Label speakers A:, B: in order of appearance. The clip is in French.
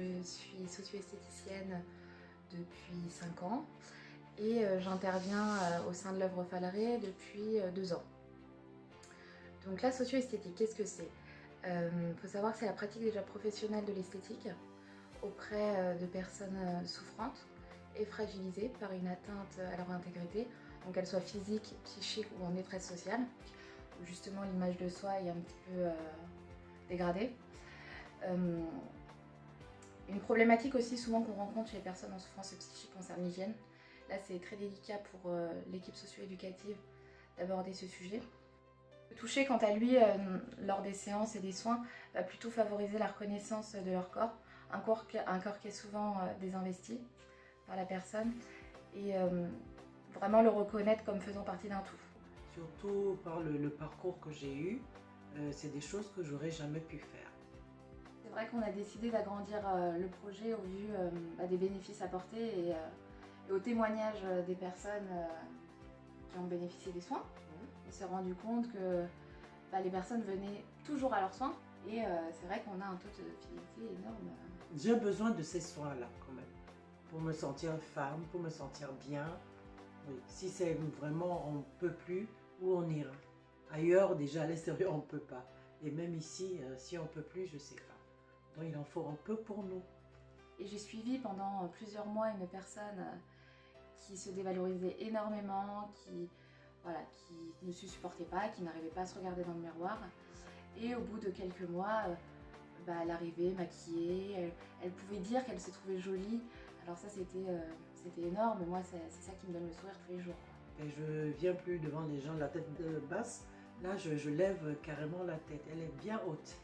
A: Je suis socio-esthéticienne depuis 5 ans et j'interviens au sein de l'œuvre Faleret depuis 2 ans. Donc la socio-esthétique, qu'est-ce que c'est? Faut savoir que c'est la pratique déjà professionnelle de l'esthétique auprès de personnes souffrantes et fragilisées par une atteinte à leur intégrité, donc qu'elle soit physique, psychique ou en détresse sociale, où justement l'image de soi est un petit peu dégradée. Une problématique aussi souvent qu'on rencontre chez les personnes en souffrance psychique concerne l'hygiène. Là, c'est très délicat pour l'équipe socio-éducative d'aborder ce sujet. Le toucher, quant à lui, lors des séances et des soins, va plutôt favoriser la reconnaissance de leur corps, un corps qui est souvent désinvesti par la personne, et vraiment le reconnaître comme faisant partie d'un tout.
B: Surtout par le parcours que j'ai eu, c'est des choses que j'aurais jamais pu faire.
A: C'est vrai qu'on a décidé d'agrandir le projet au vu des bénéfices apportés et au témoignage des personnes qui ont bénéficié des soins. On s'est rendu compte que les personnes venaient toujours à leurs soins et c'est vrai qu'on a un taux de fidélité énorme.
B: J'ai besoin de ces soins-là quand même, pour me sentir femme, pour me sentir bien. Oui. Si c'est vraiment on ne peut plus, où on ira? Ailleurs déjà à l'extérieur on ne peut pas. Et même ici, si on ne peut plus, je ne sais pas. Donc il en faut un peu pour nous.
A: Et j'ai suivi pendant plusieurs mois une personne qui se dévalorisait énormément, qui ne se supportait pas, qui n'arrivait pas à se regarder dans le miroir. Et au bout de quelques mois, elle arrivait maquillée, elle pouvait dire qu'elle se trouvait jolie. Alors ça c'était énorme, moi c'est ça qui me donne le sourire tous les jours.
B: Et je viens plus devant les gens la tête basse, là je lève carrément la tête, elle est bien haute.